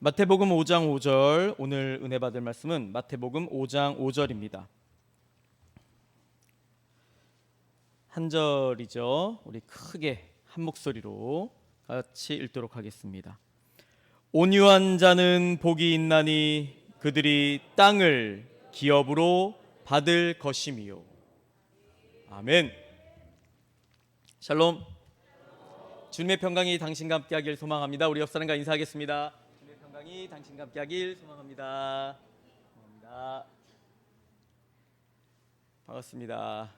마태복음 5장 5절, 오늘 은혜 받을 말씀은 마태복음 5장 5절입니다. 한 절이죠. 우리 크게 한 목소리로 같이 읽도록 하겠습니다. 온유한 자는 복이 있나니 그들이 땅을 기업으로 받을 것임이요. 아멘. 샬롬. 주님의 평강이 당신과 함께 하길 소망합니다. 우리 옆 사람과 인사하겠습니다. 평강이 당신과 함께 하길 소망합니다. 반갑습니다.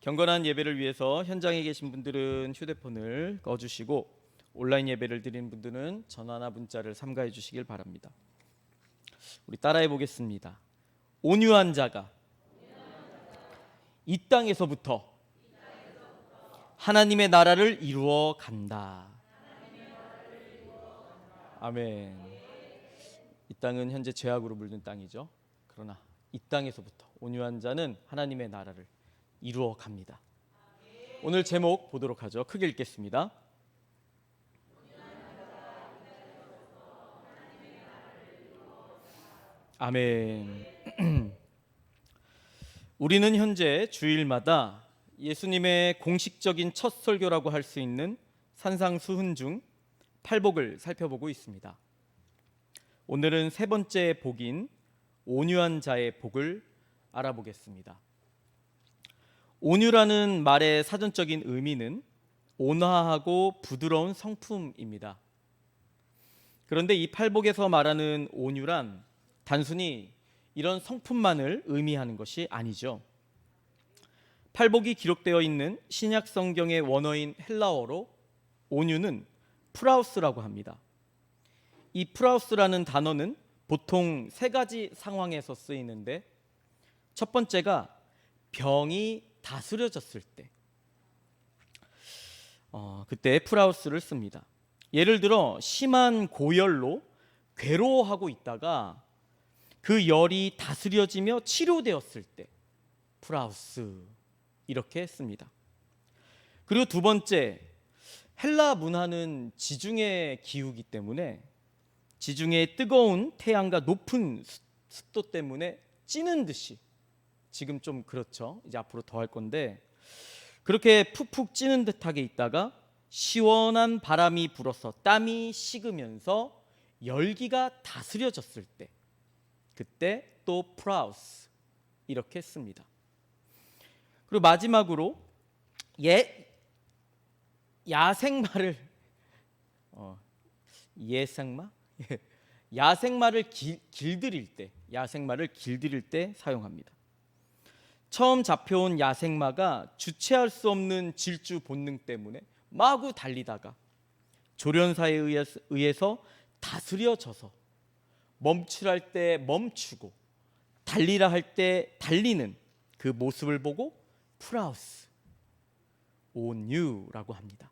경건한 예배를 위해서 현장에 계신 분들은 휴대폰을 꺼주시고 온라인 예배를 드리는 분들은 전화나 문자를 삼가해 주시길 바랍니다. 우리 따라해 보겠습니다. 온유한 자가 이 땅에서부터 하나님의 나라를 이루어 간다. 아멘. 이 땅은 현재 죄악으로 물든 땅이죠. 그러나 이 땅에서부터 온유한 자는 하나님의 나라를 이루어 갑니다. 오늘 제목 보도록 하죠. 크게 읽겠습니다. 아멘. 우리는 현재 주일마다 예수님의 공식적인 첫 설교라고 할 수 있는 산상수훈 중 팔복을 살펴보고 있습니다. 오늘은 세 번째 복인 온유한 자의 복을 알아보겠습니다. 온유라는 말의 사전적인 의미는 온화하고 부드러운 성품입니다. 그런데 이 팔복에서 말하는 온유란 단순히 이런 성품만을 의미하는 것이 아니죠. 팔복이 기록되어 있는 신약 성경의 원어인 헬라어로 온유는 프라우스라고 합니다. 이 프라우스라는 단어는 보통 세 가지 상황에서 쓰이는데, 첫 번째가 병이 다스려졌을 때, 그때 프라우스를 씁니다. 예를 들어 심한 고열로 괴로워하고 있다가 그 열이 다스려지며 치료되었을 때 프라우스 이렇게 씁니다. 그리고 두 번째, 헬라 문화는 지중해 기후이기 때문에 지중해의 뜨거운 태양과 높은 습도 때문에 찌는 듯이, 지금 좀 그렇죠. 이제 앞으로 더 할 건데, 그렇게 푹푹 찌는 듯하게 있다가 시원한 바람이 불어서 땀이 식으면서 열기가 다스려졌을 때, 그때 또 프라우스 이렇게 씁니다. 그리고 마지막으로 야생마를 야생마를 길들일 때 사용합니다. 처음 잡혀온 야생마가 주체할 수 없는 질주 본능 때문에 마구 달리다가 조련사에 의해서 다스려져서 멈추랄 때 멈추고 달리라 할 때 달리는 그 모습을 보고 프라우스, 온유라고 합니다.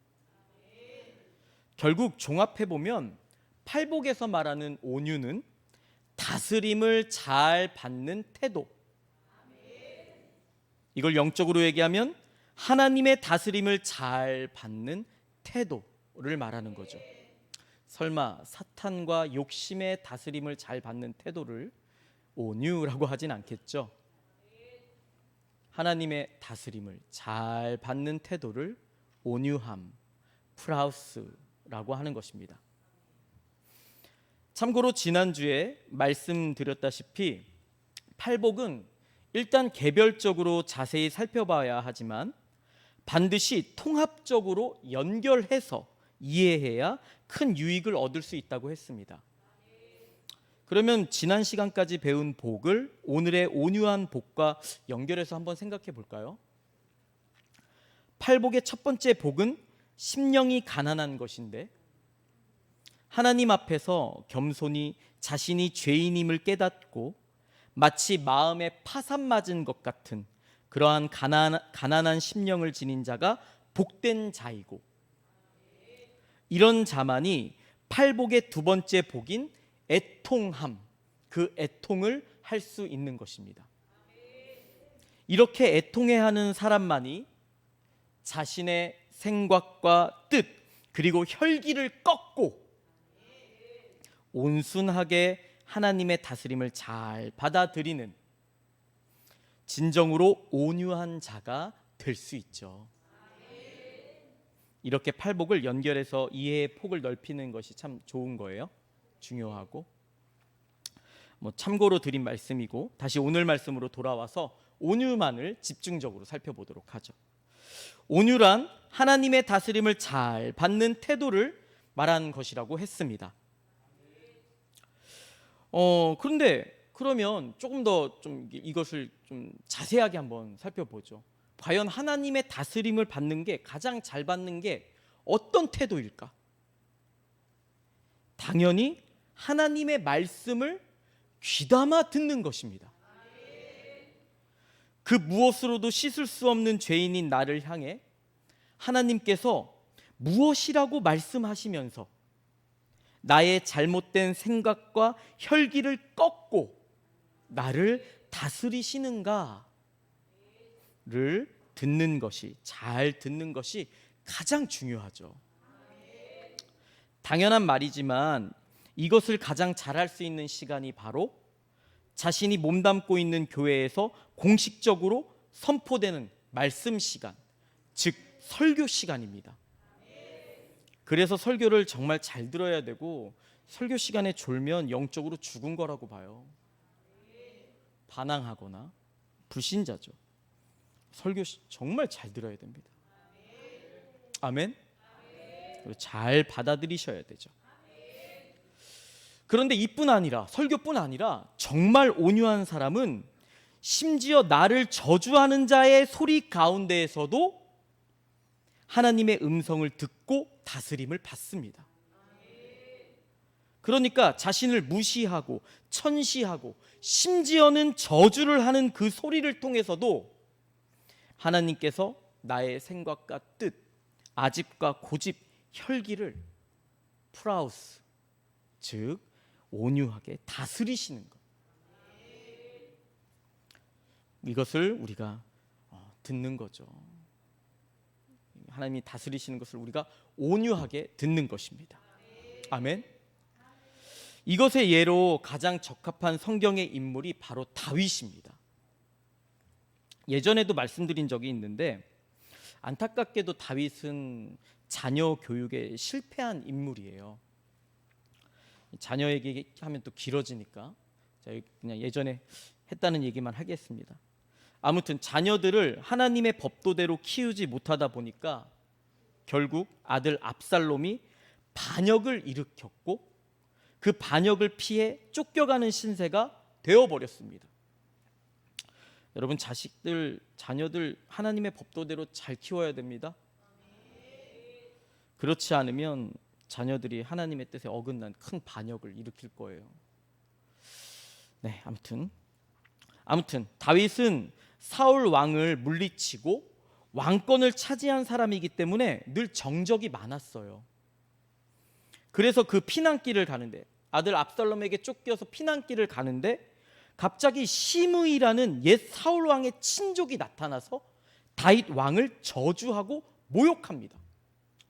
결국 종합해보면 팔복에서 말하는 온유는 다스림을 잘 받는 태도, 이걸 영적으로 얘기하면 하나님의 다스림을 잘 받는 태도를 말하는 거죠. 설마 사탄과 욕심의 다스림을 잘 받는 태도를 온유라고 하진 않겠죠. 하나님의 다스림을 잘 받는 태도를 온유함, 프라우스라고 하는 것입니다. 참고로 지난주에 말씀드렸다시피 팔복은 일단 개별적으로 자세히 살펴봐야 하지만 반드시 통합적으로 연결해서 이해해야 큰 유익을 얻을 수 있다고 했습니다. 그러면 지난 시간까지 배운 복을 오늘의 온유한 복과 연결해서 한번 생각해 볼까요? 팔복의 첫 번째 복은 심령이 가난한 것인데, 하나님 앞에서 겸손히 자신이 죄인임을 깨닫고 마치 마음에 파산 맞은 것 같은 그러한 가난한 심령을 지닌 자가 복된 자이고, 이런 자만이 팔복의 두 번째 복인 애통함, 그 애통을 할 수 있는 것입니다. 이렇게 애통해하는 사람만이 자신의 생각과 뜻 그리고 혈기를 꺾고 온순하게 하나님의 다스림을 잘 받아들이는 진정으로 온유한 자가 될 수 있죠. 이렇게 팔복을 연결해서 이해의 폭을 넓히는 것이 참 좋은 거예요. 중요하고. 참고로 드린 말씀이고, 다시 오늘 말씀으로 돌아와서 온유만을 집중적으로 살펴보도록 하죠. 온유란 하나님의 다스림을 잘 받는 태도를 말하는 것이라고 했습니다. 그런데 그러면 조금 더 이것을 좀 자세하게 한번 살펴보죠. 과연 하나님의 다스림을 받는 게 가장 잘 받는 게 어떤 태도일까? 당연히 하나님의 말씀을 귀담아 듣는 것입니다. 그 무엇으로도 씻을 수 없는 죄인인 나를 향해 하나님께서 무엇이라고 말씀하시면서 나의 잘못된 생각과 혈기를 꺾고 나를 다스리시는가를 듣는 것이, 잘 듣는 것이 가장 중요하죠. 당연한 말이지만 이것을 가장 잘할 수 있는 시간이 바로 자신이 몸담고 있는 교회에서 공식적으로 선포되는 말씀 시간, 즉 설교 시간입니다. 그래서 설교를 정말 잘 들어야 되고, 설교 시간에 졸면 영적으로 죽은 거라고 봐요. 반항하거나 불신자죠. 설교 정말 잘 들어야 됩니다. 아멘. 잘 받아들이셔야 되죠. 그런데 이뿐 아니라, 설교뿐 아니라 정말 온유한 사람은 심지어 나를 저주하는 자의 소리 가운데에서도 하나님의 음성을 듣고 다스림을 받습니다. 그러니까 자신을 무시하고 천시하고 심지어는 저주를 하는 그 소리를 통해서도 하나님께서 나의 생각과 뜻, 아집과 고집, 혈기를 프라우스, 즉 온유하게 다스리시는 것, 이것을 우리가 듣는 거죠. 하나님이 다스리시는 것을 우리가 온유하게 듣는 것입니다. 아멘. 이것의 예로 가장 적합한 성경의 인물이 바로 다윗입니다. 예전에도 말씀드린 적이 있는데, 안타깝게도 다윗은 자녀 교육에 실패한 인물이에요. 자녀 얘기하면 또 길어지니까 그냥 예전에 했다는 얘기만 하겠습니다. 아무튼 자녀들을 하나님의 법도대로 키우지 못하다 보니까 결국 아들 압살롬이 반역을 일으켰고, 그 반역을 피해 쫓겨가는 신세가 되어버렸습니다. 여러분, 자녀들 하나님의 법도대로 잘 키워야 됩니다. 그렇지 않으면 자녀들이 하나님의 뜻에 어긋난 큰 반역을 일으킬 거예요. 네, 아무튼 다윗은 사울 왕을 물리치고 왕권을 차지한 사람이기 때문에 늘 정적이 많았어요. 그래서 그 피난길을 가는데, 아들 압살롬에게 쫓겨서 피난길을 가는데 갑자기 시므이라는 옛 사울 왕의 친족이 나타나서 다윗 왕을 저주하고 모욕합니다.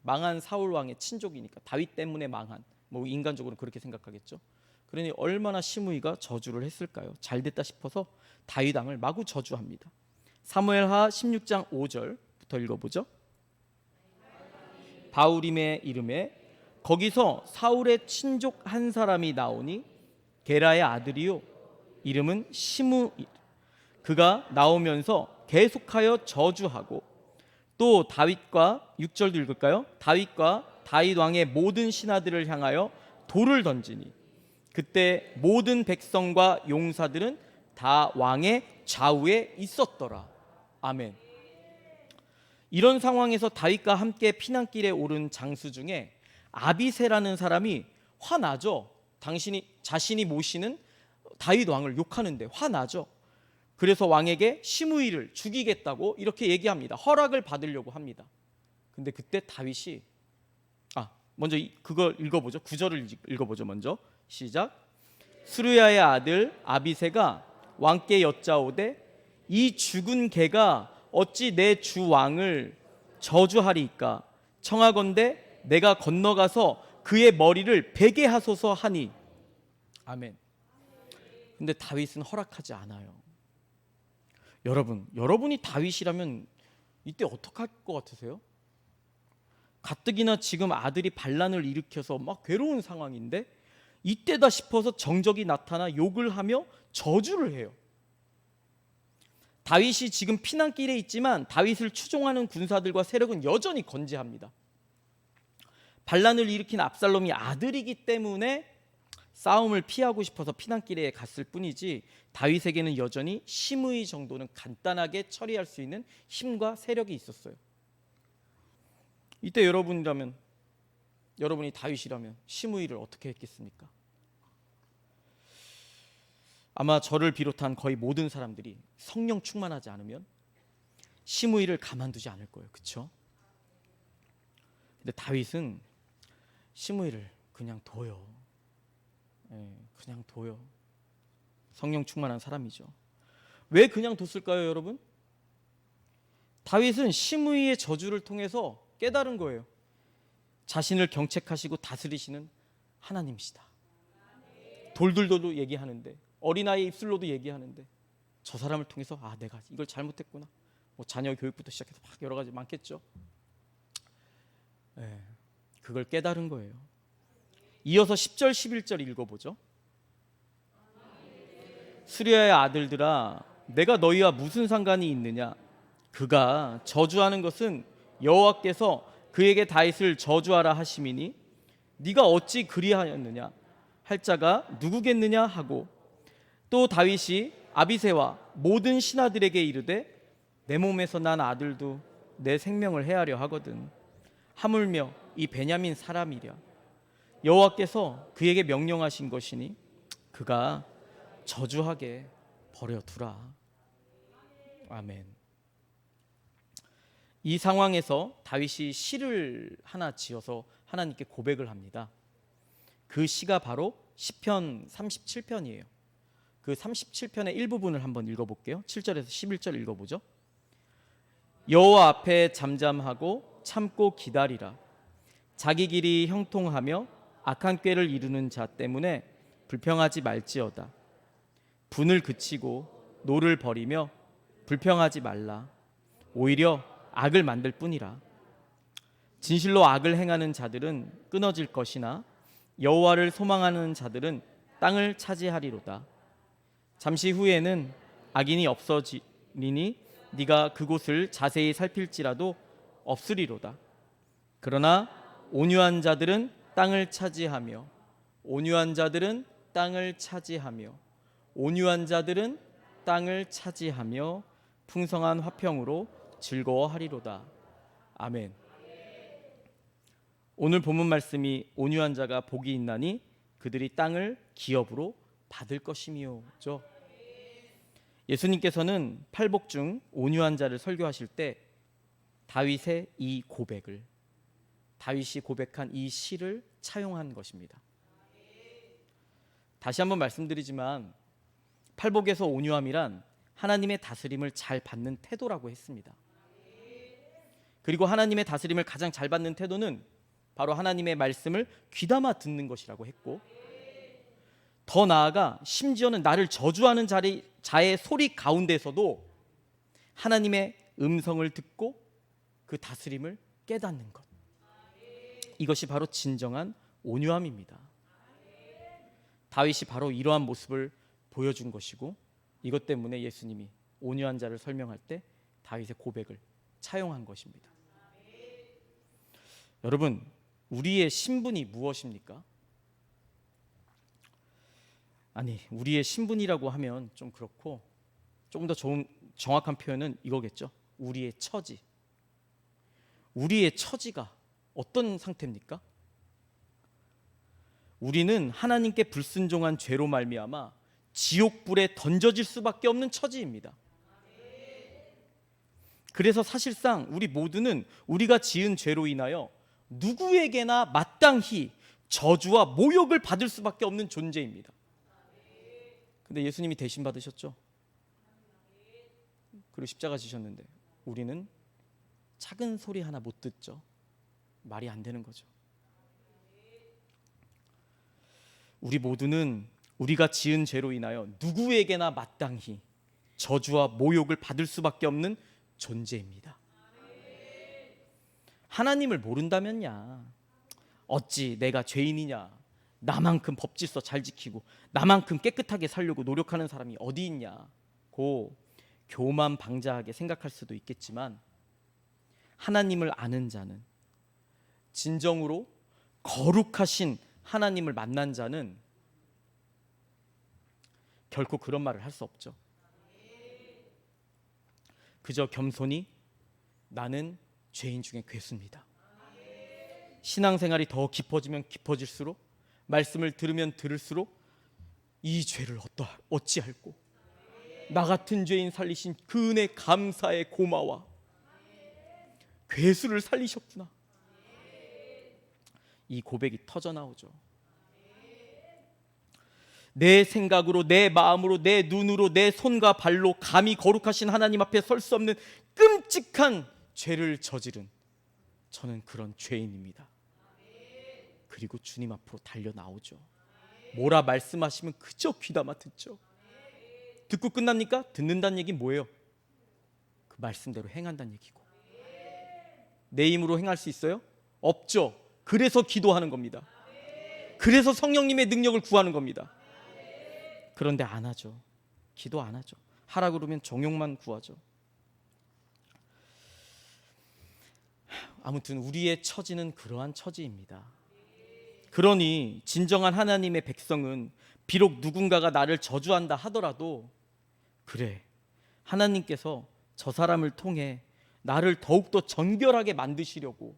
망한 사울 왕의 친족이니까 다윗 때문에 망한, 인간적으로 그렇게 생각하겠죠. 그러니 얼마나 시므이가 저주를 했을까요? 잘 됐다 싶어서 다윗 왕을 마구 저주합니다. 사무엘하 16장 5절부터 읽어보죠. 바울임의 이름에 거기서 사울의 친족 한 사람이 나오니 게라의 아들이요 이름은 시므이. 그가 나오면서 계속하여 저주하고 또 다윗과, 6절도 읽을까요? 다윗과 다윗 왕의 모든 신하들을 향하여 돌을 던지니 그때 모든 백성과 용사들은 다 왕의 좌우에 있었더라. 아멘. 이런 상황에서 다윗과 함께 피난길에 오른 장수 중에 아비새라는 사람이 화나죠. 자신이 모시는 다윗 왕을 욕하는데 화나죠. 그래서 왕에게 시므이를 죽이겠다고 이렇게 얘기합니다. 허락을 받으려고 합니다. 근데 그때 다윗이 먼저 그걸 읽어보죠. 9절을 읽어보죠. 먼저 시작. 스루야의 아들 아비새가 왕께 여짜오되 이 죽은 개가 어찌 내 주 왕을 저주하리이까? 청하건대 내가 건너가서 그의 머리를 베게 하소서 하니, 아멘. 근데 다윗은 허락하지 않아요. 여러분이 다윗이라면 이때 어떡할 것 같으세요? 가뜩이나 지금 아들이 반란을 일으켜서 막 괴로운 상황인데 이때다 싶어서 정적이 나타나 욕을 하며 저주를 해요. 다윗이 지금 피난길에 있지만 다윗을 추종하는 군사들과 세력은 여전히 건재합니다. 반란을 일으킨 압살롬이 아들이기 때문에 싸움을 피하고 싶어서 피난길에 갔을 뿐이지 다윗에게는 여전히 심의 정도는 간단하게 처리할 수 있는 힘과 세력이 있었어요. 이때 여러분이 다윗이라면 심의를 어떻게 했겠습니까? 아마 저를 비롯한 거의 모든 사람들이 성령 충만하지 않으면 심의를 가만두지 않을 거예요. 그렇죠? 근데 다윗은 심의를 그냥 둬요. 그냥 둬요. 성령 충만한 사람이죠. 왜 그냥 뒀을까요, 여러분? 다윗은 심의의 저주를 통해서 깨달은 거예요. 자신을 경책하시고 다스리시는 하나님이시다. 돌들도 얘기하는데, 어린아이 입술로도 얘기하는데, 저 사람을 통해서 내가 이걸 잘못했구나. 뭐 자녀 교육부터 시작해서 막 여러 가지 많겠죠. 그걸 깨달은 거예요. 이어서 10절 11절 읽어보죠. 수리아의 아들들아, 내가 너희와 무슨 상관이 있느냐? 그가 저주하는 것은 여호와께서 그에게 다윗을 저주하라 하심이니 네가 어찌 그리하였느냐? 할 자가 누구겠느냐 하고, 또 다윗이 아비새와 모든 신하들에게 이르되 내 몸에서 난 아들도 내 생명을 해하려 하거든. 하물며 이 베냐민 사람이랴. 여호와께서 그에게 명령하신 것이니 그가 저주하게 버려두라. 아멘. 이 상황에서 다윗이 시를 하나 지어서 하나님께 고백을 합니다. 그 시가 바로 시편 37편이에요. 그 37편의 일부분을 한번 읽어볼게요. 7절에서 11절 읽어보죠. 여호와 앞에 잠잠하고 참고 기다리라. 자기 길이 형통하며 악한 꾀를 이루는 자 때문에 불평하지 말지어다. 분을 그치고 노를 버리며 불평하지 말라. 오히려 악을 만들 뿐이라. 진실로 악을 행하는 자들은 끊어질 것이나 여호와를 소망하는 자들은 땅을 차지하리로다. 잠시 후에는 악인이 없어지리니 네가 그곳을 자세히 살필지라도 없으리로다. 그러나 온유한 자들은 땅을 차지하며 온유한 자들은 땅을 차지하며 온유한 자들은 땅을 차지하며 풍성한 화평으로 즐거워하리로다. 아멘. 오늘 본문 말씀이 온유한 자가 복이 있나니 그들이 땅을 기업으로 받을 것이미요죠. 예수님께서는 팔복 중 온유한 자를 설교하실 때 다윗의 이 고백을, 다윗이 고백한 이 시를 차용한 것입니다. 다시 한번 말씀드리지만 팔복에서 온유함이란 하나님의 다스림을 잘 받는 태도라고 했습니다. 그리고 하나님의 다스림을 가장 잘 받는 태도는 바로 하나님의 말씀을 귀담아 듣는 것이라고 했고, 더 나아가 심지어는 나를 저주하는 자의 소리 가운데서도 하나님의 음성을 듣고 그 다스림을 깨닫는 것, 이것이 바로 진정한 온유함입니다. 다윗이 바로 이러한 모습을 보여준 것이고, 이것 때문에 예수님이 온유한 자를 설명할 때 다윗의 고백을 차용한 것입니다. 여러분, 우리의 신분이 무엇입니까? 우리의 신분이라고 하면 좀 그렇고, 조금 더 정확한 표현은 이거겠죠. 우리의 처지. 우리의 처지가 어떤 상태입니까? 우리는 하나님께 불순종한 죄로 말미암아 지옥불에 던져질 수밖에 없는 처지입니다. 그래서 사실상 우리 모두는 우리가 지은 죄로 인하여 누구에게나 마땅히 저주와 모욕을 받을 수밖에 없는 존재입니다. 근데 예수님이 대신 받으셨죠. 그리고 십자가 지셨는데 우리는 작은 소리 하나 못 듣죠. 말이 안 되는 거죠. 우리 모두는 우리가 지은 죄로 인하여 누구에게나 마땅히 저주와 모욕을 받을 수밖에 없는 존재입니다. 하나님을 모른다면야 어찌 내가 죄인이냐, 나만큼 법질서 잘 지키고 나만큼 깨끗하게 살려고 노력하는 사람이 어디 있냐고 교만방자하게 생각할 수도 있겠지만, 하나님을 아는 자는, 진정으로 거룩하신 하나님을 만난 자는 결코 그런 말을 할 수 없죠. 그저 겸손히 나는 죄인 중에 괴수입니다. 신앙생활이 더 깊어지면 깊어질수록, 말씀을 들으면 들을수록 이 죄를 어찌할꼬, 나 같은 죄인 살리신 그 은혜 감사에 고마워, 괴수를 살리셨구나, 이 고백이 터져나오죠. 내 생각으로, 내 마음으로, 내 눈으로, 내 손과 발로 감히 거룩하신 하나님 앞에 설 수 없는 끔찍한 죄를 저지른 저는 그런 죄인입니다. 그리고 주님 앞으로 달려 나오죠. 뭐라 말씀하시면 그저 귀담아 듣죠. 듣고 끝납니까? 듣는다는 얘기는 뭐예요? 그 말씀대로 행한다는 얘기고. 내 힘으로 행할 수 있어요? 없죠. 그래서 기도하는 겁니다. 그래서 성령님의 능력을 구하는 겁니다. 그런데 안 하죠. 기도 안 하죠. 하라 그러면 정욕만 구하죠. 아무튼 우리의 처지는 그러한 처지입니다. 그러니 진정한 하나님의 백성은 비록 누군가가 나를 저주한다 하더라도, 그래, 하나님께서 저 사람을 통해 나를 더욱더 정결하게 만드시려고,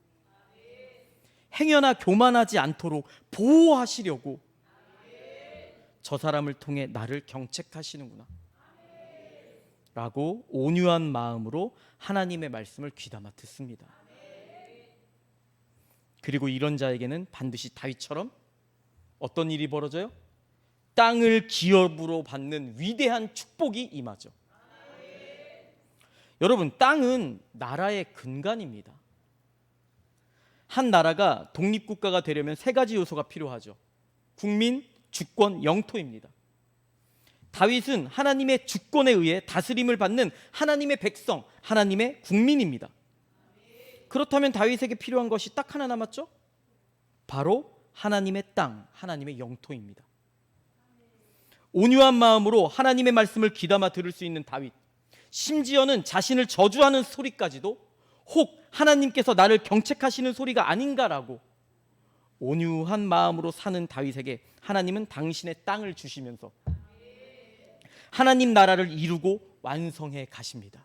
행여나 교만하지 않도록 보호하시려고 저 사람을 통해 나를 경책하시는구나 라고 온유한 마음으로 하나님의 말씀을 귀담아 듣습니다. 그리고 이런 자에게는 반드시 다윗처럼 어떤 일이 벌어져요? 땅을 기업으로 받는 위대한 축복이 임하죠. 여러분, 땅은 나라의 근간입니다. 한 나라가 독립국가가 되려면 세 가지 요소가 필요하죠. 국민, 주권, 영토입니다. 다윗은 하나님의 주권에 의해 다스림을 받는 하나님의 백성, 하나님의 국민입니다. 그렇다면 다윗에게 필요한 것이 딱 하나 남았죠? 바로 하나님의 땅, 하나님의 영토입니다. 온유한 마음으로 하나님의 말씀을 귀담아 들을 수 있는 다윗, 심지어는 자신을 저주하는 소리까지도 혹 하나님께서 나를 경책하시는 소리가 아닌가라고 온유한 마음으로 사는 다윗에게 하나님은 당신의 땅을 주시면서 하나님 나라를 이루고 완성해 가십니다.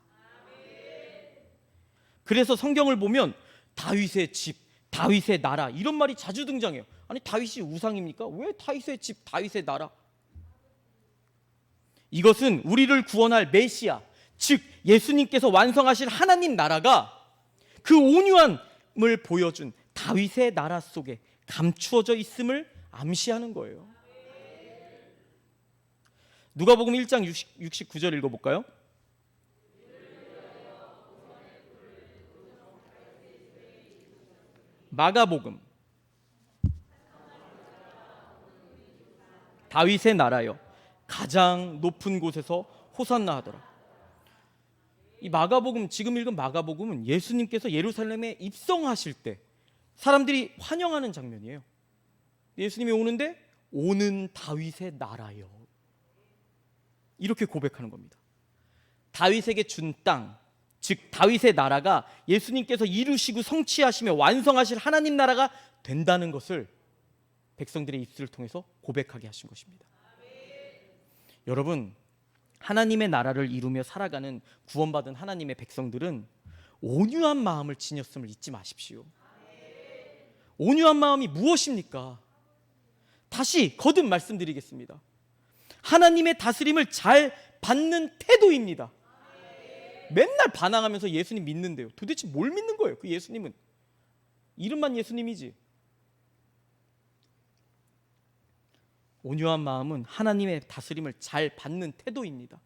그래서 성경을 보면 다윗의 집, 다윗의 나라 이런 말이 자주 등장해요. 아니, 다윗이 우상입니까? 왜 다윗의 집, 다윗의 나라? 이것은 우리를 구원할 메시아, 즉 예수님께서 완성하실 하나님 나라가 그 온유함을 보여준 다윗의 나라 속에 감추어져 있음을 암시하는 거예요. 누가복음 1장 69절 읽어볼까요? 마가복음, 다윗의 나라여 가장 높은 곳에서 호산나 하더라. 이 마가복음, 지금 읽은 마가복음은 예수님께서 예루살렘에 입성하실 때 사람들이 환영하는 장면이에요. 예수님이 오는데 오는 다윗의 나라여, 이렇게 고백하는 겁니다. 다윗에게 준 땅, 즉 다윗의 나라가 예수님께서 이루시고 성취하시며 완성하실 하나님 나라가 된다는 것을 백성들의 입술을 통해서 고백하게 하신 것입니다. 여러분, 하나님의 나라를 이루며 살아가는 구원받은 하나님의 백성들은 온유한 마음을 지녔음을 잊지 마십시오. 온유한 마음이 무엇입니까? 다시 거듭 말씀드리겠습니다. 하나님의 다스림을 잘 받는 태도입니다. 맨날 반항하면서 예수님 믿는데요. 도대체 뭘 믿는 거예요? 그 예수님은 이름만 예수님이지. 온유한 마음은 하나님의 다스림을 잘 받는 태도입니다.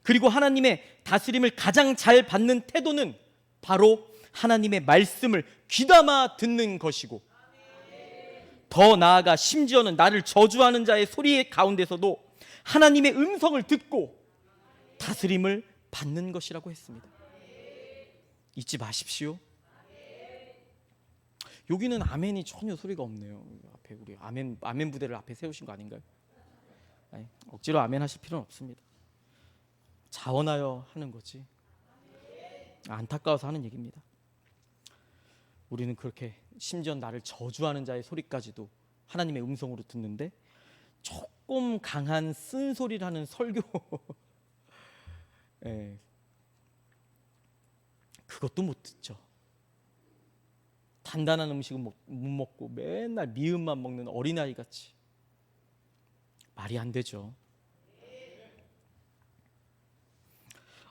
그리고 하나님의 다스림을 가장 잘 받는 태도는 바로 하나님의 말씀을 귀담아 듣는 것이고, 더 나아가 심지어는 나를 저주하는 자의 소리 가운데서도 하나님의 음성을 듣고 다스림을 받는 것이라고 했습니다. 잊지 마십시오. 여기는 아멘이 전혀 소리가 없네요. 앞에 우리 아멘 부대를 앞에 세우신 거 아닌가요? 아니, 억지로 아멘 하실 필요는 없습니다. 자원하여 하는 거지. 안타까워서 하는 얘기입니다. 우리는 그렇게 심지어 나를 저주하는 자의 소리까지도 하나님의 음성으로 듣는데 조금 강한 쓴소리라는 설교 그것도 못 듣죠. 단단한 음식은 못 먹고 맨날 미음만 먹는 어린아이 같이. 말이 안 되죠.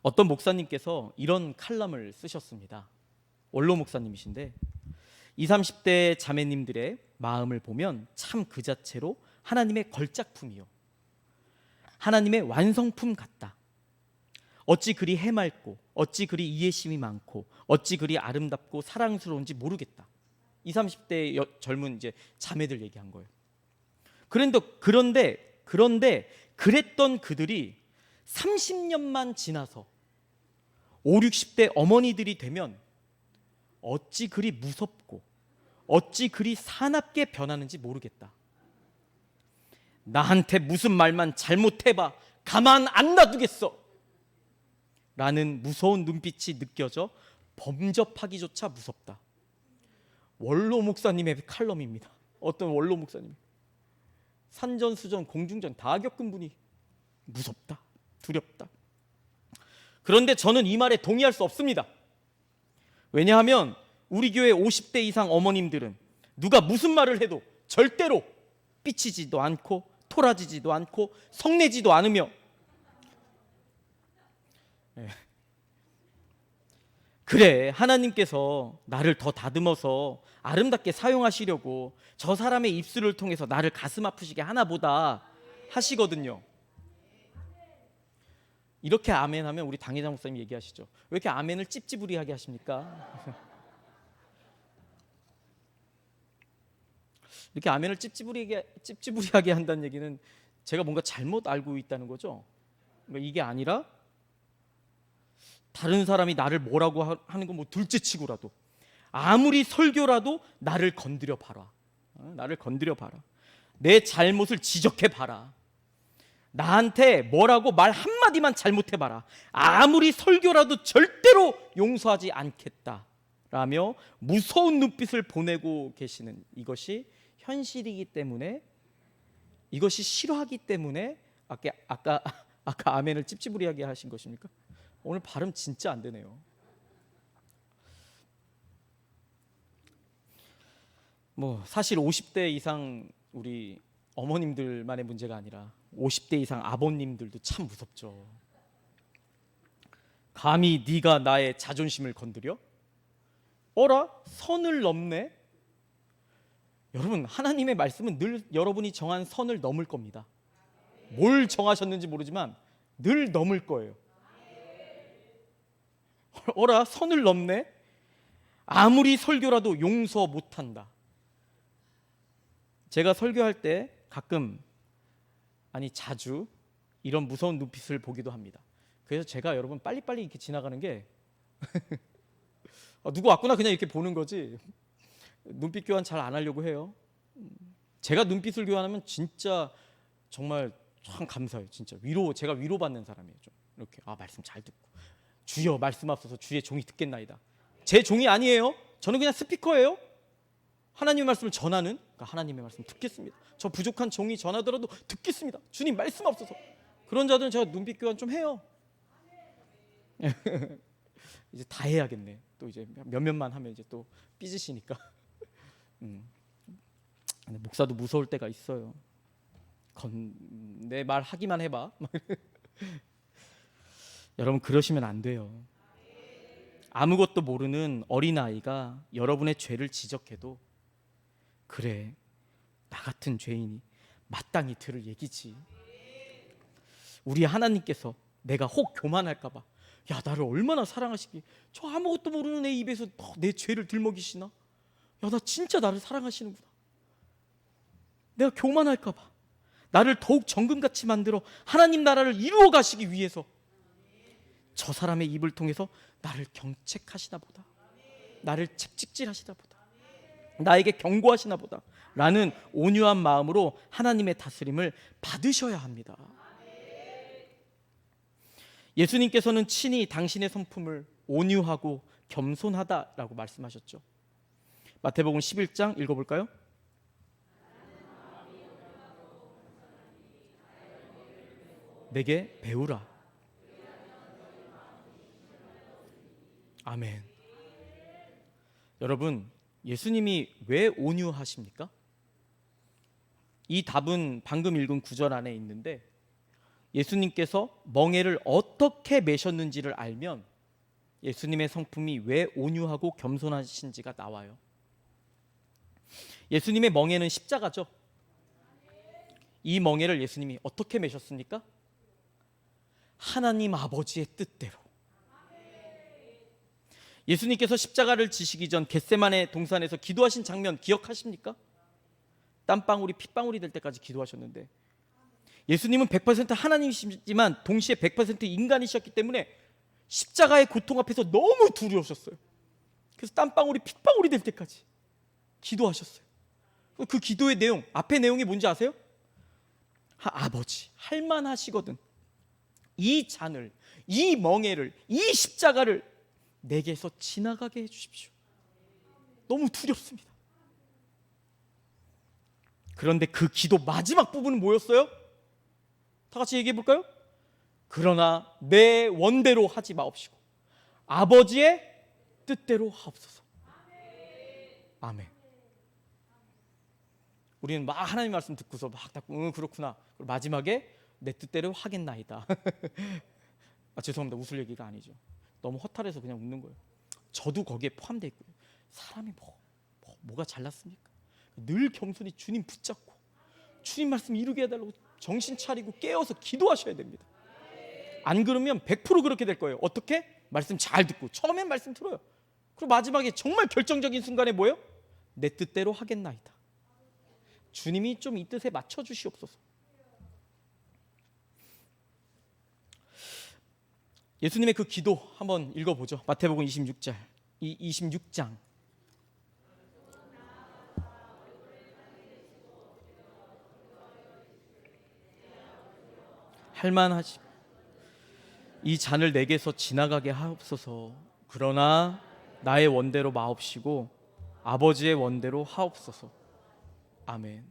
어떤 목사님께서 이런 칼럼을 쓰셨습니다. 원로 목사님이신데 20, 30대 자매님들의 마음을 보면 참 그 자체로 하나님의 걸작품이요, 하나님의 완성품 같다. 어찌 그리 해맑고 어찌 그리 이해심이 많고 어찌 그리 아름답고 사랑스러운지 모르겠다. 20, 30대 젊은 이제 자매들 얘기한 거예요. 그런데 그랬던 그들이 30년만 지나서 5, 60대 어머니들이 되면 어찌 그리 무섭고 어찌 그리 사납게 변하는지 모르겠다. 나한테 무슨 말만 잘못해봐 가만 안 놔두겠어 라는 무서운 눈빛이 느껴져 범접하기조차 무섭다. 원로 목사님의 칼럼입니다. 어떤 원로 목사님, 산전수전 공중전 다 겪은 분이 무섭다, 두렵다. 그런데 저는 이 말에 동의할 수 없습니다. 왜냐하면 우리 교회 50대 이상 어머님들은 누가 무슨 말을 해도 절대로 삐치지도 않고 토라지지도 않고 성내지도 않으며, 그래 하나님께서 나를 더 다듬어서 아름답게 사용하시려고 저 사람의 입술을 통해서 나를 가슴 아프시게 하나보다 하시거든요. 이렇게 아멘하면 우리 당회장 목사님 얘기하시죠. 왜 이렇게 아멘을 찝찝우리하게 하십니까? 이렇게 아멘을 찝찝우리하게 한다는 얘기는 제가 뭔가 잘못 알고 있다는 거죠. 그러니까 이게 아니라 다른 사람이 나를 뭐라고 하는 건 뭐 둘째치고라도 아무리 설교라도 나를 건드려 봐라. 나를 건드려 봐라. 내 잘못을 지적해 봐라. 나한테 뭐라고 말 한마디만 잘못해 봐라. 아무리 설교라도 절대로 용서하지 않겠다라며 무서운 눈빛을 보내고 계시는, 이것이 현실이기 때문에, 이것이 싫어하기 때문에 아까 아멘을 찝찝우리하게 하신 것입니까? 오늘 발음 진짜 안 되네요. 뭐 사실 50대 이상 우리 어머님들만의 문제가 아니라 50대 이상 아버님들도 참 무섭죠. 감히 네가 나의 자존심을 건드려? 어라? 선을 넘네? 여러분, 하나님의 말씀은 늘 여러분이 정한 선을 넘을 겁니다. 뭘 정하셨는지 모르지만 늘 넘을 거예요. 어라? 선을 넘네? 아무리 설교라도 용서 못한다. 제가 설교할 때 가끔, 아니 자주 이런 무서운 눈빛을 보기도 합니다. 그래서 제가 여러분 빨리빨리 이렇게 지나가는 게 누구 왔구나 그냥 이렇게 보는 거지 눈빛 교환 잘 안 하려고 해요. 제가 눈빛을 교환하면 진짜 정말 참 감사해요. 진짜 제가 위로받는 사람이에요. 좀 이렇게 말씀 잘 듣고, 주여 말씀하소서 주의 종이 듣겠나이다. 제 종이 아니에요. 저는 그냥 스피커예요. 하나님의 말씀을 전하는, 그러니까 하나님의 말씀 듣겠습니다. 저 부족한 종이 전하더라도 듣겠습니다. 주님 말씀하소서. 그런 자들은 제가 눈빛 교환 좀 해요. 이제 다 해야겠네. 또 이제 몇몇만 하면 이제 또 삐지시니까. 근데 목사도 무서울 때가 있어요. 내 말 하기만 해봐. 여러분 그러시면 안 돼요. 아무것도 모르는 어린아이가 여러분의 죄를 지적해도 그래, 나 같은 죄인이 마땅히 들을 얘기지. 우리 하나님께서 내가 혹 교만할까 봐, 야 나를 얼마나 사랑하시기, 저 아무것도 모르는 애 입에서 내 죄를 들먹이시나? 야 나 진짜 나를 사랑하시는구나. 내가 교만할까 봐 나를 더욱 정금같이 만들어 하나님 나라를 이루어 가시기 위해서 저 사람의 입을 통해서 나를 경책하시나 보다, 나를 채찍질하시나 보다, 나에게 경고하시나 보다 라는 온유한 마음으로 하나님의 다스림을 받으셔야 합니다. 예수님께서는 친히 당신의 성품을 온유하고 겸손하다라고 말씀하셨죠. 마태복음 11장 읽어볼까요? 내게 배우라. 아멘. 여러분, 예수님이 왜 온유하십니까? 이 답은 방금 읽은 구절 안에 있는데, 예수님께서 멍에를 어떻게 매셨는지를 알면 예수님의 성품이 왜 온유하고 겸손하신지가 나와요. 예수님의 멍에는 십자가죠. 이 멍에를 예수님이 어떻게 매셨습니까? 하나님 아버지의 뜻대로. 예수님께서 십자가를 지시기 전 겟세마네 동산에서 기도하신 장면 기억하십니까? 땀방울이 핏방울이 될 때까지 기도하셨는데, 예수님은 100% 하나님이시지만 동시에 100% 인간이셨기 때문에 십자가의 고통 앞에서 너무 두려우셨어요. 그래서 땀방울이 핏방울이 될 때까지 기도하셨어요. 그 기도의 내용, 앞의 내용이 뭔지 아세요? 아버지, 할만하시거든 이 잔을, 이 멍에를, 이 십자가를 내게서 지나가게 해주십시오. 너무 두렵습니다. 그런데 그 기도 마지막 부분은 뭐였어요? 다 같이 얘기해 볼까요? 그러나 내 원대로 하지 마옵시고 아버지의 뜻대로 하옵소서. 아멘. 우리는 막 하나님 말씀 듣고서 막 그렇구나. 그리고 마지막에 내 뜻대로 하겠나이다. 죄송합니다. 웃을 얘기가 아니죠. 너무 허탈해서 그냥 웃는 거예요. 저도 거기에 포함되어 있고요. 사람이 뭐가 잘났습니까? 늘 겸손히 주님 붙잡고 주님 말씀 이루게 해달라고 정신 차리고 깨어서 기도하셔야 됩니다. 안 그러면 100% 그렇게 될 거예요. 어떻게? 말씀 잘 듣고 처음엔 말씀 들어요. 그리고 마지막에 정말 결정적인 순간에 뭐예요? 내 뜻대로 하겠나이다. 주님이 좀 이 뜻에 맞춰 주시옵소서. 예수님의 그 기도 한번 읽어보죠. 마태복음 26장. 할만하시 이 잔을 내게서 지나가게 하옵소서. 그러나 나의 원대로 마옵시고 아버지의 원대로 하옵소서. 아멘.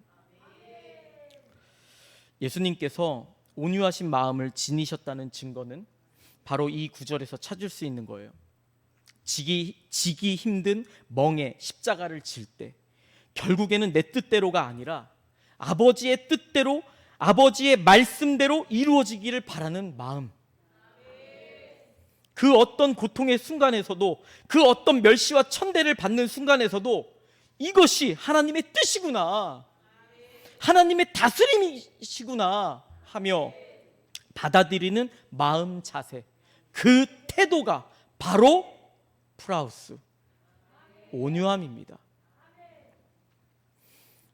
예수님께서 온유하신 마음을 지니셨다는 증거는 바로 이 구절에서 찾을 수 있는 거예요. 지기 힘든 멍에 십자가를 질 때 결국에는 내 뜻대로가 아니라 아버지의 뜻대로, 아버지의 말씀대로 이루어지기를 바라는 마음. 그 어떤 고통의 순간에서도, 그 어떤 멸시와 천대를 받는 순간에서도 이것이 하나님의 뜻이구나, 하나님의 다스림이시구나 하며 받아들이는 마음 자세, 그 태도가 바로 프라우스, 온유함입니다.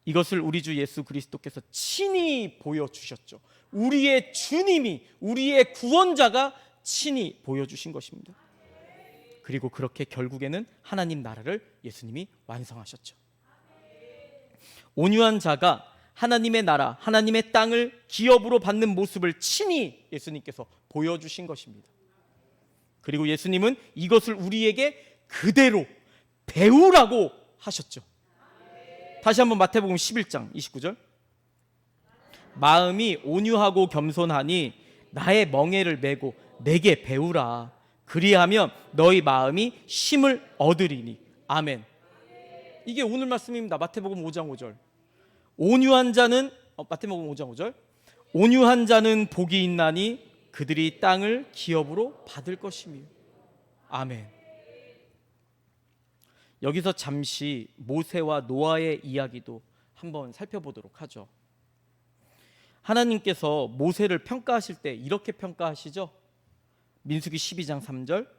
이것을 우리 주 예수 그리스도께서 친히 보여주셨죠. 우리의 주님이, 우리의 구원자가 친히 보여주신 것입니다. 그리고 그렇게 결국에는 하나님 나라를 예수님이 완성하셨죠. 온유한 자가 하나님의 나라, 하나님의 땅을 기업으로 받는 모습을 친히 예수님께서 보여주신 것입니다. 그리고 예수님은 이것을 우리에게 그대로 배우라고 하셨죠. 다시 한번 마태복음 11장 29절. 마음이 온유하고 겸손하니 나의 멍에를 메고 내게 배우라. 그리하면 너희 마음이 쉼을 얻으리니. 아멘. 이게 오늘 말씀입니다. 마태복음 5장 5절. 온유한 자는 마태복음 5장 5절. 온유한 자는 복이 있나니 그들이 땅을 기업으로 받을 것이며. 아멘. 여기서 잠시 모세와 노아의 이야기도 한번 살펴보도록 하죠. 하나님께서 모세를 평가하실 때 이렇게 평가하시죠. 민수기 12장 3절.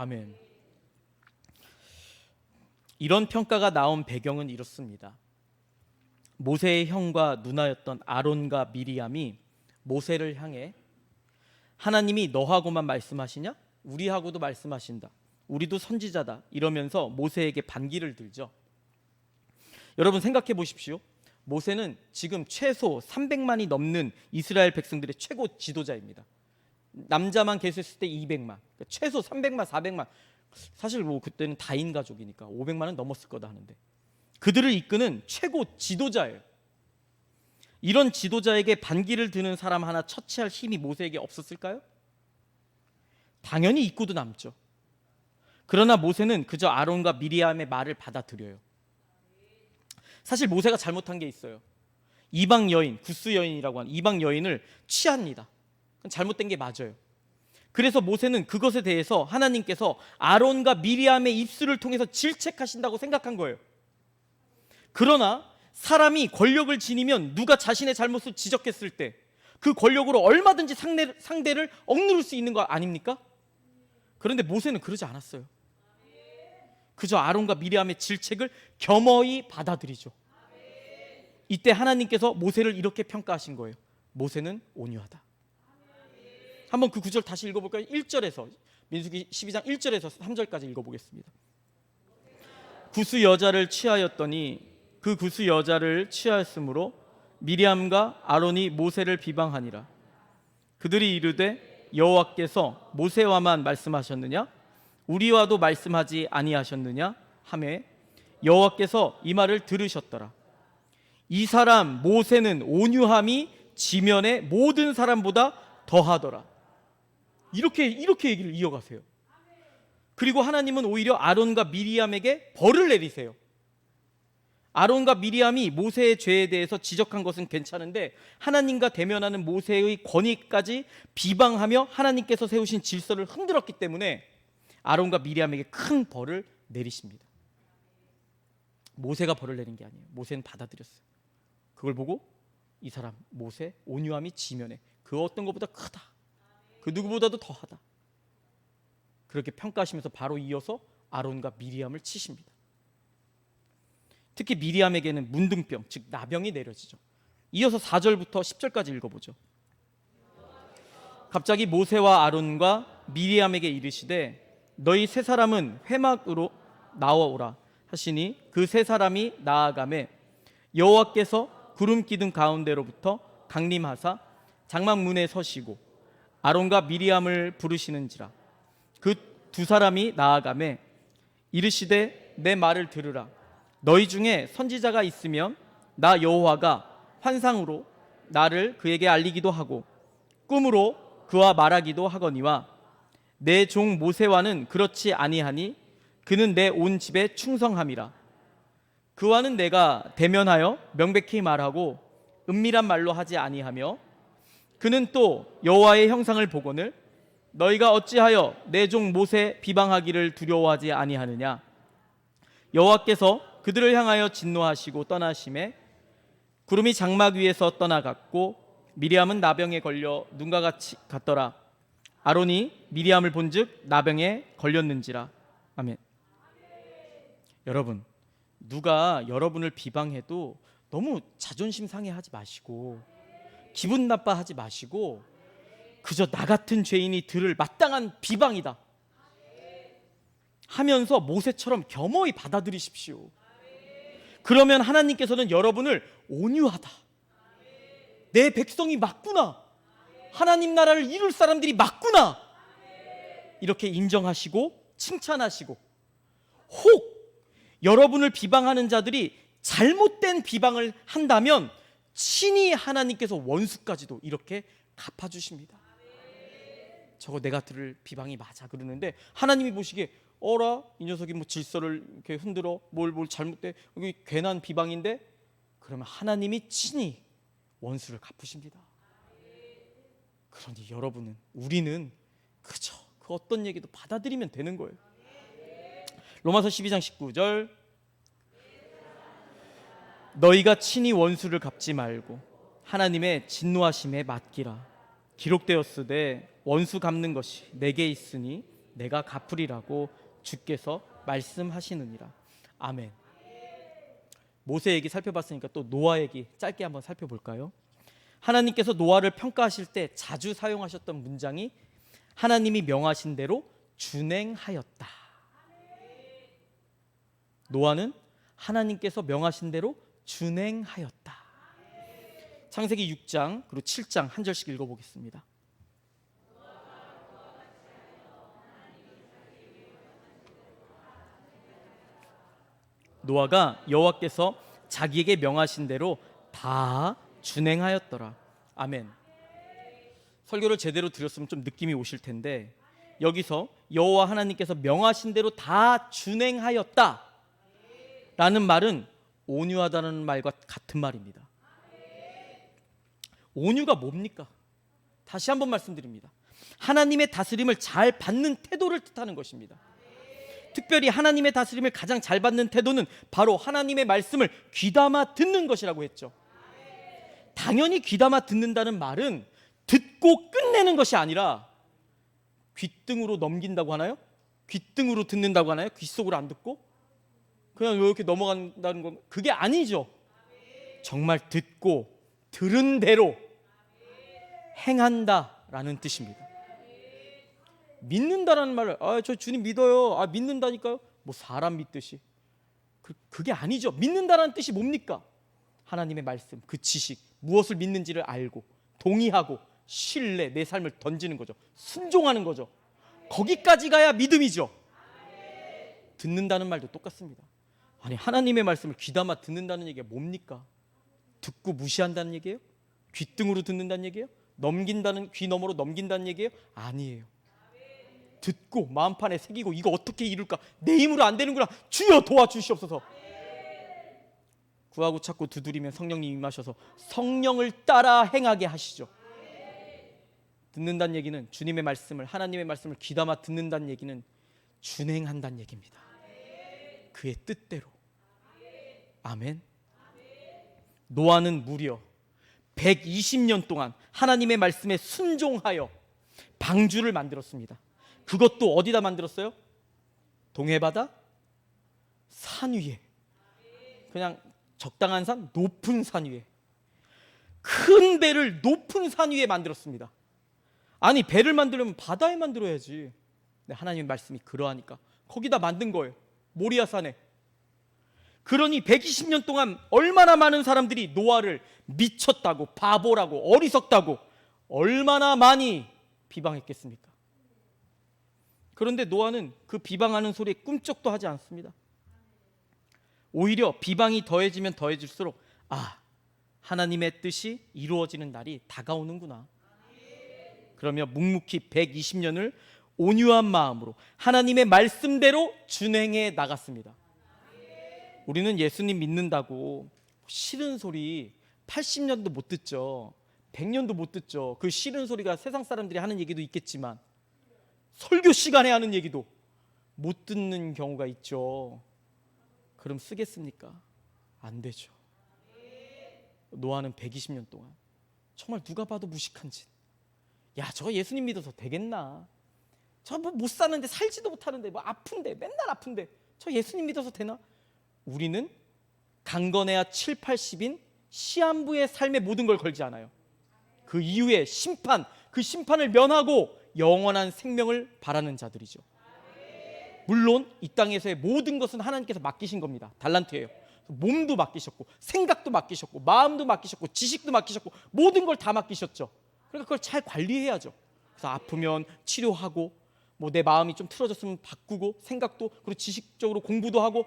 아멘. 이런 평가가 나온 배경은 이렇습니다. 모세의 형과 누나였던 아론과 미리암이 모세를 향해 하나님이 너하고만 말씀하시냐? 우리하고도 말씀하신다. 우리도 선지자다. 이러면서 모세에게 반기를 들죠. 여러분 생각해 보십시오. 모세는 지금 최소 300만이 넘는 이스라엘 백성들의 최고 지도자입니다. 남자만 계셨을 때 200만, 그러니까 최소 300만, 400만. 사실 뭐 그때는 다인 가족이니까 500만은 넘었을 거다 하는데 그들을 이끄는 최고 지도자예요. 이런 지도자에게 반기를 드는 사람 하나 처치할 힘이 모세에게 없었을까요? 당연히 있고도 남죠. 그러나 모세는 그저 아론과 미리암의 말을 받아들여요. 사실 모세가 잘못한 게 있어요. 이방 여인, 구스 여인이라고 하는 이방 여인을 취합니다. 잘못된 게 맞아요. 그래서 모세는 그것에 대해서 하나님께서 아론과 미리암의 입술을 통해서 질책하신다고 생각한 거예요. 그러나 사람이 권력을 지니면 누가 자신의 잘못을 지적했을 때 그 권력으로 얼마든지 상대를 억누를 수 있는 거 아닙니까? 그런데 모세는 그러지 않았어요. 그저 아론과 미리암의 질책을 겸허히 받아들이죠. 이때 하나님께서 모세를 이렇게 평가하신 거예요. 모세는 온유하다. 한번 그 구절 다시 읽어볼까요? 1절에서 민수기 12장 1절에서 3절까지 읽어보겠습니다. 구스 여자를 취하였더니 그 구스 여자를 취하였으므로 미리암과 아론이 모세를 비방하니라. 그들이 이르되 여호와께서 모세와만 말씀하셨느냐? 우리와도 말씀하지 아니하셨느냐? 하매 여호와께서 이 말을 들으셨더라. 이 사람 모세는 온유함이 지면의 모든 사람보다 더하더라. 이렇게 얘기를 이어가세요. 그리고 하나님은 오히려 아론과 미리암에게 벌을 내리세요. 아론과 미리암이 모세의 죄에 대해서 지적한 것은 괜찮은데 하나님과 대면하는 모세의 권위까지 비방하며 하나님께서 세우신 질서를 흔들었기 때문에 아론과 미리암에게 큰 벌을 내리십니다. 모세가 벌을 내린 게 아니에요. 모세는 받아들였어요. 그걸 보고 이 사람 모세 온유함이 지면에 그 어떤 것보다 크다. 그 누구보다도 더하다. 그렇게 평가하시면서 바로 이어서 아론과 미리암을 치십니다. 특히 미리암에게는 문둥병, 즉 나병이 내려지죠. 이어서 4절부터 10절까지 읽어보죠. 갑자기 모세와 아론과 미리암에게 이르시되 너희 세 사람은 회막으로 나와오라 하시니 그 세 사람이 나아가매 여호와께서 구름 기둥 가운데로부터 강림하사 장막문에 서시고 아론과 미리암을 부르시는지라. 그 두 사람이 나아가매 이르시되 내 말을 들으라. 너희 중에 선지자가 있으면 나 여호와가 환상으로 나를 그에게 알리기도 하고 꿈으로 그와 말하기도 하거니와 내 종 모세와는 그렇지 아니하니 그는 내 온 집에 충성함이라. 그와는 내가 대면하여 명백히 말하고 은밀한 말로 하지 아니하며 그는 또 여호와의 형상을 보거늘 너희가 어찌하여 내 종 모세 비방하기를 두려워하지 아니하느냐. 여호와께서 그들을 향하여 진노하시고 떠나심에 구름이 장막 위에서 떠나갔고 미리암은 나병에 걸려 눈과 같이 같더라. 아론이 미리암을 본즉 나병에 걸렸는지라. 아멘. 여러분, 누가 여러분을 비방해도 너무 자존심 상해하지 마시고 기분 나빠하지 마시고 그저 나 같은 죄인이 들을 마땅한 비방이다 하면서 모세처럼 겸허히 받아들이십시오. 그러면 하나님께서는 여러분을 온유하다, 내 백성이 맞구나, 하나님 나라를 이룰 사람들이 맞구나 이렇게 인정하시고 칭찬하시고, 혹 여러분을 비방하는 자들이 잘못된 비방을 한다면 친히 하나님께서 원수까지도 이렇게 갚아주십니다. 저거 내가 들을 비방이 맞아 그러는데 하나님이 보시기에 어라 이 녀석이 뭐 질서를 이렇게 흔들어 뭘 잘못돼 여기 괜한 비방인데, 그러면 하나님이 친히 원수를 갚으십니다. 그러니 여러분은, 우리는 그저 그 어떤 얘기도 받아들이면 되는 거예요. 로마서 12장 19절 너희가 친히 원수를 갚지 말고 하나님의 진노하심에 맡기라. 기록되었으되 원수 갚는 것이 내게 있으니 내가 갚으리라고 주께서 말씀하시느니라. 아멘. 모세 얘기 살펴봤으니까 또 노아 얘기 짧게 한번 살펴볼까요? 하나님께서 노아를 평가하실 때 자주 사용하셨던 문장이 하나님이 명하신 대로 준행하였다. 노아는 하나님께서 명하신 대로 준행하였다. 창세기 6장 그리고 7장 한 절씩 읽어보겠습니다. 노아가 여호와께서 자기에게 명하신 대로 다 준행하였더라. 아멘. 설교를 제대로 들었으면 좀 느낌이 오실 텐데 여기서 여호와 하나님께서 명하신 대로 다 준행하였다 라는 말은 온유하다는 말과 같은 말입니다. 온유가 뭡니까? 다시 한번 말씀드립니다. 하나님의 다스림을 잘 받는 태도를 뜻하는 것입니다. 특별히 하나님의 다스림을 가장 잘 받는 태도는 바로 하나님의 말씀을 귀담아 듣는 것이라고 했죠. 당연히 귀담아 듣는다는 말은 듣고 끝내는 것이 아니라 귓등으로 넘긴다고 하나요? 귓등으로 듣는다고 하나요? 귓속으로 안 듣고 그냥 이렇게 넘어간다는 건 그게 아니죠. 정말 듣고 들은 대로 행한다라는 뜻입니다. 믿는다라는 말을 저 주님 믿어요. 믿는다니까요. 뭐 사람 믿듯이 그게 아니죠. 믿는다라는 뜻이 뭡니까? 하나님의 말씀, 그 지식, 무엇을 믿는지를 알고 동의하고 신뢰, 내 삶을 던지는 거죠. 순종하는 거죠. 거기까지 가야 믿음이죠. 듣는다는 말도 똑같습니다. 아니 하나님의 말씀을 귀담아 듣는다는 얘기가 뭡니까? 듣고 무시한다는 얘기예요? 귓등으로 듣는다는 얘기예요? 넘긴다는 귀 너머로 넘긴다는 얘기예요? 아니에요. 듣고 마음판에 새기고 이거 어떻게 이룰까? 내 힘으로 안 되는구나. 주여 도와주시옵소서. 구하고 찾고 두드리면 성령님 임하셔서 성령을 따라 행하게 하시죠. 듣는다는 얘기는 주님의 말씀을 하나님의 말씀을 귀담아 듣는다는 얘기는 준행한다는 얘기입니다. 그의 뜻대로. 아멘. 노아는 무려 120년 동안 하나님의 말씀에 순종하여 방주를 만들었습니다. 그것도 어디다 만들었어요? 동해바다 산 위에, 그냥 적당한 산, 높은 산 위에, 큰 배를 높은 산 위에 만들었습니다. 아니 배를 만들려면 바다에 만들어야지. 근데 하나님의 말씀이 그러하니까 거기다 만든 거예요. 모리아산에. 그러니 120년 동안 얼마나 많은 사람들이 노아를 미쳤다고, 바보라고, 어리석다고 얼마나 많이 비방했겠습니까? 그런데 노아는 그 비방하는 소리에 꿈쩍도 하지 않습니다. 오히려 비방이 더해지면 더해질수록 하나님의 뜻이 이루어지는 날이 다가오는구나. 그러며 묵묵히 120년을 온유한 마음으로 하나님의 말씀대로 준행해 나갔습니다. 우리는 예수님 믿는다고 싫은 소리 80년도 못 듣죠. 100년도 못 듣죠. 그 싫은 소리가 세상 사람들이 하는 얘기도 있겠지만 설교 시간에 하는 얘기도 못 듣는 경우가 있죠. 그럼 쓰겠습니까? 안 되죠. 노아는 120년 동안 정말 누가 봐도 무식한 짓. 저거 예수님 믿어서 되겠나? 저 뭐 못 사는데, 살지도 못하는데, 뭐 아픈데, 맨날 아픈데 저 예수님 믿어서 되나? 우리는 강건해야 7, 80인 시한부의 삶의 모든 걸 걸지 않아요. 그 이후에 심판, 그 심판을 면하고 영원한 생명을 바라는 자들이죠. 물론 이 땅에서의 모든 것은 하나님께서 맡기신 겁니다. 달란트예요. 몸도 맡기셨고, 생각도 맡기셨고, 마음도 맡기셨고, 지식도 맡기셨고, 모든 걸 다 맡기셨죠. 그러니까 그걸 잘 관리해야죠. 그래서 아프면 치료하고, 뭐 내 마음이 좀 틀어졌으면 바꾸고, 생각도 그리고 지식적으로 공부도 하고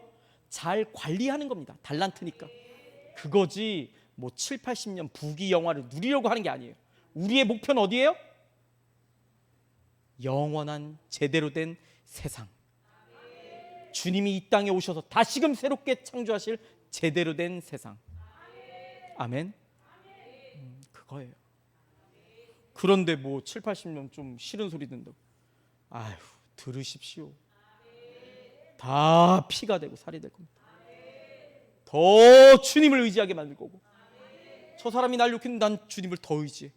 잘 관리하는 겁니다. 달란트니까. 그거지 뭐 7, 80년 부귀 영화를 누리려고 하는 게 아니에요. 우리의 목표는 어디예요? 영원한 제대로 된 세상. 주님이 이 땅에 오셔서 다시금 새롭게 창조하실 제대로 된 세상. 아멘. 그거예요. 그런데 뭐 7, 80년 좀 싫은 소리 듣는다고. 아휴, 들으십시오. 다 피가 되고 살이 될 겁니다. 더 주님을 의지하게 만들 거고. 저 사람이 날 욕했는데 난 주님을 더 의지해.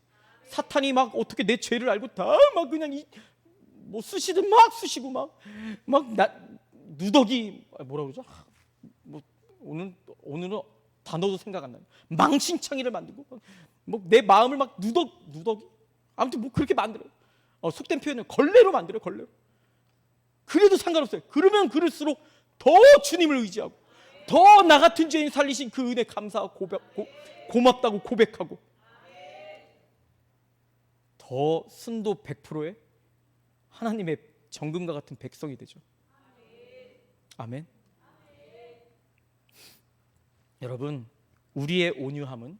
사탄이 막 어떻게 내 죄를 알고 다 막 그냥 뭐 쑤시든 막 쑤시고 막 누더기 뭐라고 그러죠? 뭐 오늘은 단어도 생각 안 나요. 망신창이를 만들고 뭐 내 마음을 막 누더기 아무튼 뭐 그렇게 만들어요. 속된 표현은 걸레로 만들어요. 걸레로. 그래도 상관없어요. 그러면 그럴수록 더 주님을 의지하고 더 나 같은 죄인 살리신 그 은혜 감사하고 고맙다고 고백하고 더 순도 100%의 하나님의 정금과 같은 백성이 되죠. 아멘. 여러분, 우리의 온유함은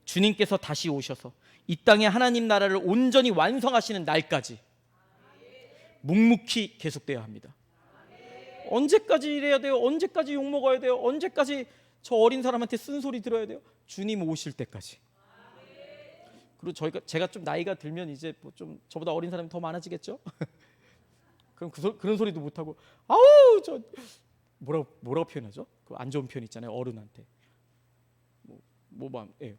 주님께서 다시 오셔서 이 땅에 하나님 나라를 온전히 완성하시는 날까지 묵묵히 계속돼야 합니다. 언제까지 이래야 돼요? 언제까지 욕먹어야 돼요? 언제까지 저 어린 사람한테 쓴소리 들어야 돼요? 주님 오실 때까지. 그리고 제가 좀 나이가 들면 이제 뭐 좀 저보다 어린 사람이 더 많아지겠죠? 그럼 그런 소리도 못 하고 아우 저 뭐라고 표현하죠? 그 안 좋은 표현 있잖아요. 어른한테 예.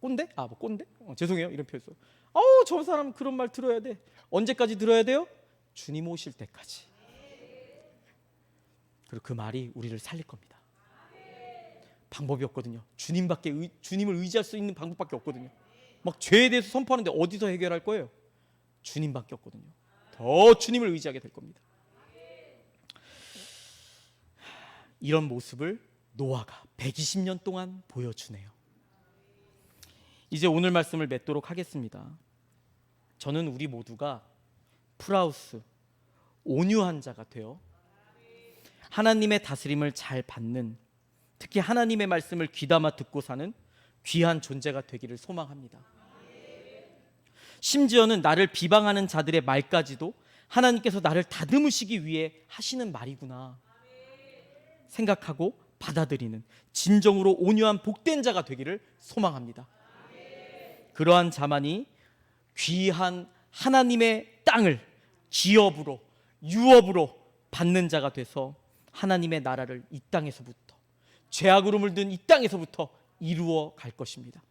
꼰대? 뭐 꼰대? 죄송해요. 이런 표현 써. 아우 저 사람 그런 말 들어야 돼. 언제까지 들어야 돼요? 주님 오실 때까지. 그리고 그 말이 우리를 살릴 겁니다. 방법이 없거든요. 주님을 의지할 수 있는 방법밖에 없거든요. 막 죄에 대해서 선포하는데 어디서 해결할 거예요? 주님밖에 없거든요. 더 주님을 의지하게 될 겁니다. 이런 모습을 노아가 120년 동안 보여주네요. 이제 오늘 말씀을 맺도록 하겠습니다. 저는 우리 모두가 프라우스, 온유한 자가 되어 하나님의 다스림을 잘 받는, 특히 하나님의 말씀을 귀담아 듣고 사는 귀한 존재가 되기를 소망합니다. 심지어는 나를 비방하는 자들의 말까지도 하나님께서 나를 다듬으시기 위해 하시는 말이구나 생각하고 받아들이는 진정으로 온유한 복된 자가 되기를 소망합니다. 그러한 자만이 귀한 하나님의 땅을 기업으로, 유업으로 받는 자가 돼서 하나님의 나라를 이 땅에서부터, 죄악으로 물든 이 땅에서부터 이루어 갈 것입니다.